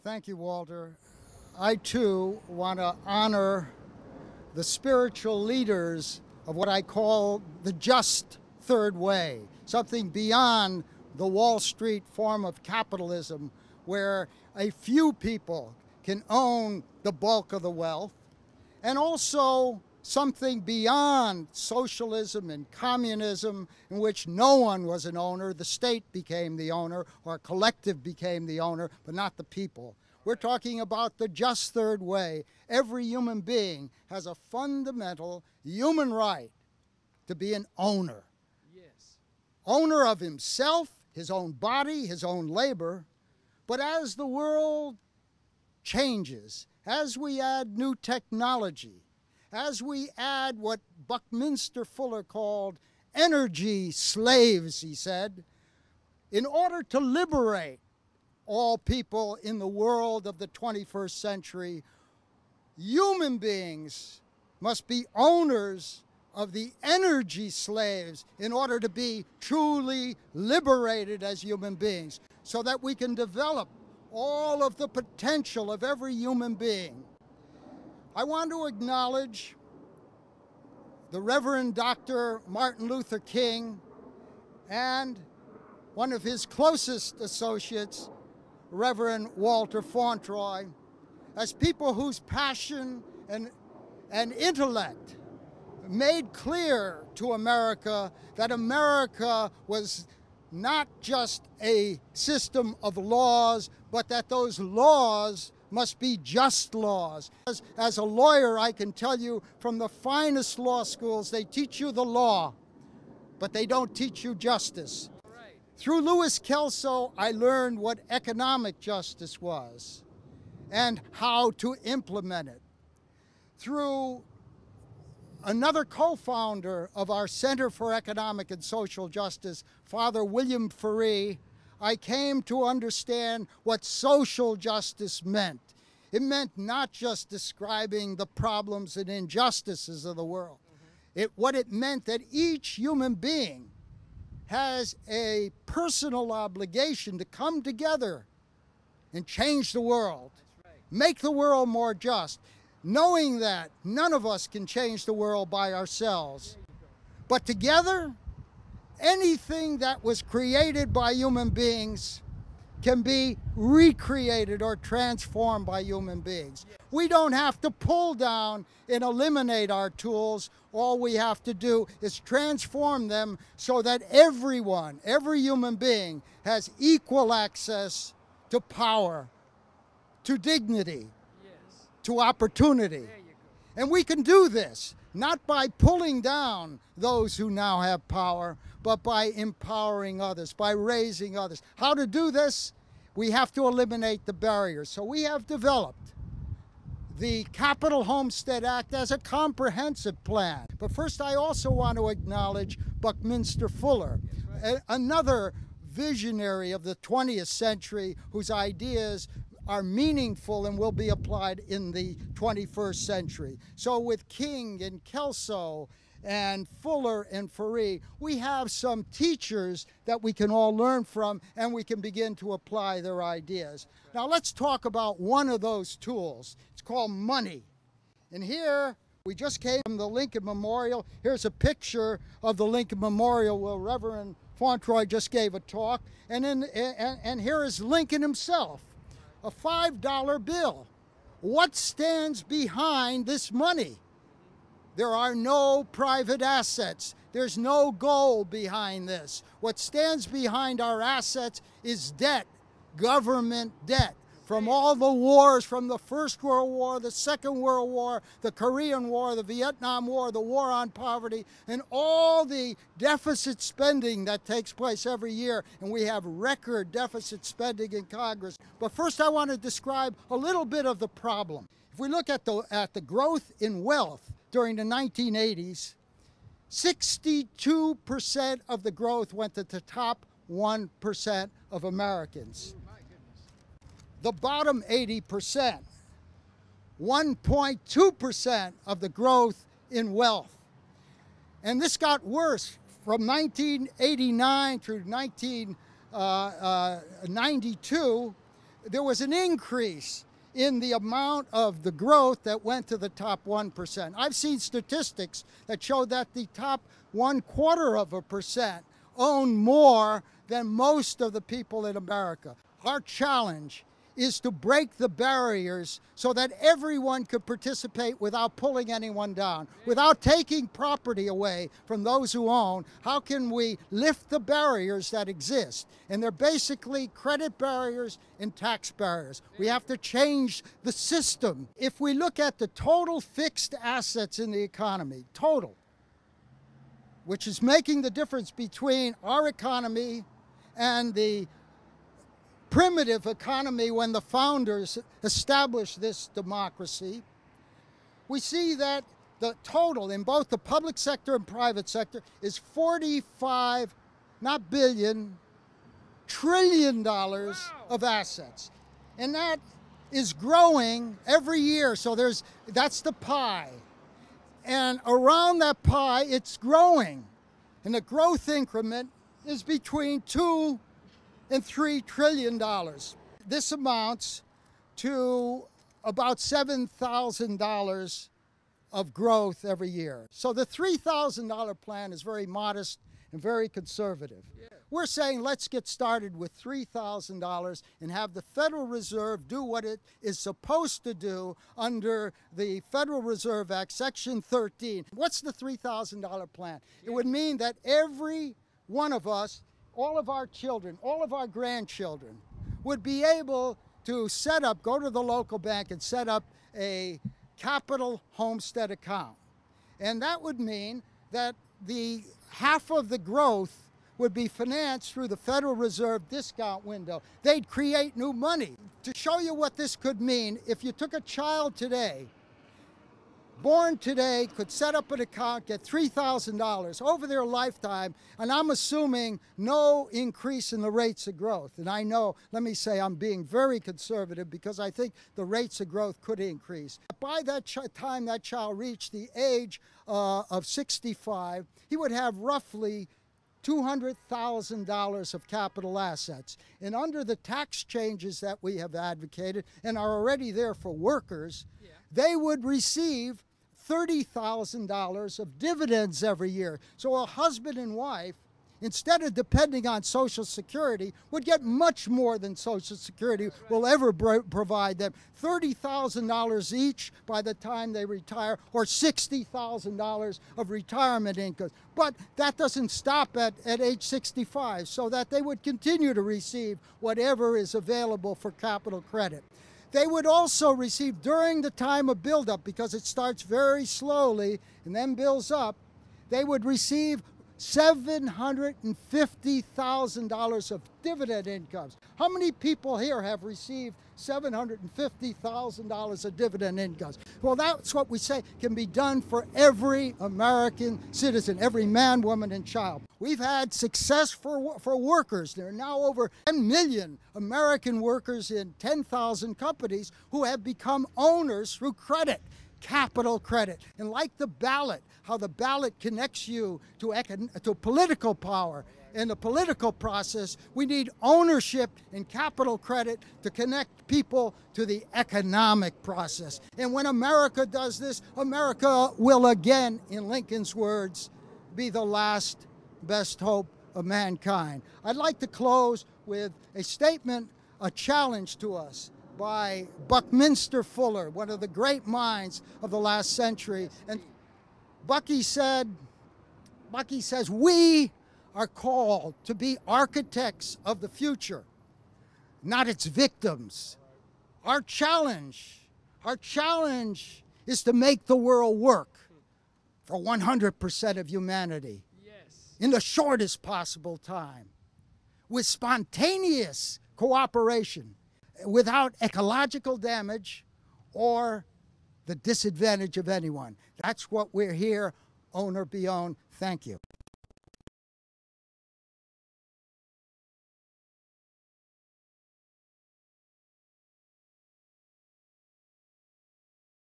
Thank you, Walter. I, too, want to honor the spiritual leaders of what I call the just third way, something beyond the Wall Street form of capitalism where a few people can own the bulk of the wealth, and also something beyond socialism and communism in which no one was an owner. The state became the owner, or a collective became the owner, but not the people. We're talking about the just third way. Every human being has a fundamental human right to be an owner. Yes. Owner of himself, his own body, his own labor. But as the world changes, as we add new technology, as we add what Buckminster Fuller called energy slaves, he said, in order to liberate all people in the world of the 21st century, human beings must be owners of the energy slaves in order to be truly liberated as human beings, so that we can develop all of the potential of every human being. I want to acknowledge the Reverend Dr. Martin Luther King and one of his closest associates, Reverend Walter Fauntroy, as people whose passion and intellect made clear to America that America was not just a system of laws, but that those laws must be just laws. As a lawyer, I can tell you from the finest law schools, they teach you the law, but they don't teach you justice. Right. Through Louis Kelso, I learned what economic justice was and how to implement it. Through another co-founder of our Center for Economic and Social Justice, Father William Ferree, I came to understand what social justice meant. It meant not just describing the problems and injustices of the world. What it meant that each human being has a personal obligation to come together and change the world, make the world more just, knowing that none of us can change the world by ourselves. But together, anything that was created by human beings can be recreated or transformed by human beings. We don't have to pull down and eliminate our tools. All we have to do is transform them so that everyone, every human being, has equal access to power, to dignity, to opportunity. And we can do this, not by pulling down those who now have power, but by empowering others, by raising others. How to do this? We have to eliminate the barriers. So we have developed the Capital Homestead Act as a comprehensive plan. But first, I also want to acknowledge Buckminster Fuller, another visionary of the 20th century whose ideas are meaningful and will be applied in the 21st century. So with King and Kelso and Fuller and Ferree, we have some teachers that we can all learn from, and we can begin to apply their ideas. Now let's talk about one of those tools. It's called money. And here, we just came from the Lincoln Memorial. Here's a picture of the Lincoln Memorial where Reverend Fauntroy just gave a talk. And here is Lincoln himself. A $5 bill. What stands behind this money? There are no private assets. There's no goal behind this. What stands behind our assets is debt, government debt. From all the wars, from the First World War, the Second World War, the Korean War, the Vietnam War, the war on poverty, and all the deficit spending that takes place every year. And we have record deficit spending in Congress. But first I want to describe a little bit of the problem. If we look at the growth in wealth during the 1980s, 62% of the growth went to the top 1% of Americans. The bottom 80%, 1.2% of the growth in wealth. And this got worse from 1989 through 1992. there was an increase in the amount of the growth that went to the top 1%. I've seen statistics that show that the top 0.25% own more than most of the people in America. Our challenge is to break the barriers so that everyone could participate without pulling anyone down, without taking property away from those who own. How can we lift the barriers that exist? And they're basically credit barriers and tax barriers. We have to change the system. If we look at the total fixed assets in the economy, total, which is making the difference between our economy and the primitive economy when the founders established this democracy, we see that the total in both the public sector and private sector is 45, not billion, trillion dollars of assets. And that is growing every year. So that's the pie. And around that pie, it's growing. And the growth increment is between 2 and $3 trillion. This amounts to about $7,000 of growth every year. So the $3,000 plan is very modest and very conservative. Yeah. We're saying let's get started with $3,000 and have the Federal Reserve do what it is supposed to do under the Federal Reserve Act, Section 13. What's the $3,000 plan? It would mean that every one of us, all of our children, all of our grandchildren would be able to go to the local bank and set up a Capital Homestead account. And that would mean that the half of the growth would be financed through the Federal Reserve discount window. They'd create new money. To show you what this could mean, if you took a child today, born today, could set up an account, get $3,000 over their lifetime, and I'm assuming no increase in the rates of growth. And I know, let me say, I'm being very conservative because I think the rates of growth could increase. By that time that child reached the age of 65, he would have roughly $200,000 of capital assets. And under the tax changes that we have advocated and are already there for workers, they would receive $30,000 of dividends every year. So a husband and wife, instead of depending on Social Security, would get much more than Social Security will ever provide them. $30,000 each by the time they retire, or $60,000 of retirement income. But that doesn't stop at age 65, so that they would continue to receive whatever is available for capital credit. They would also receive during the time of buildup, because it starts very slowly and then builds up, they would receive $750,000 of dividend incomes. How many people here have received $750,000 of dividend incomes? Well, that's what we say can be done for every American citizen, every man, woman, and child. We've had success for workers. There are now over 10 million American workers in 10,000 companies who have become owners through credit. Capital credit. And like the ballot, how the ballot connects you to political power. In the political process, we need ownership and capital credit to connect people to the economic process. And when America does this, America will again, in Lincoln's words, be the last best hope of mankind. I'd like to close with a statement, a challenge to us, by Buckminster Fuller, one of the great minds of the last century. And Bucky says, we are called to be architects of the future, not its victims. Our challenge is to make the world work for 100% of humanity in the shortest possible time, with spontaneous cooperation, without ecological damage or the disadvantage of anyone. That's what we're here, owner be owned. Thank you.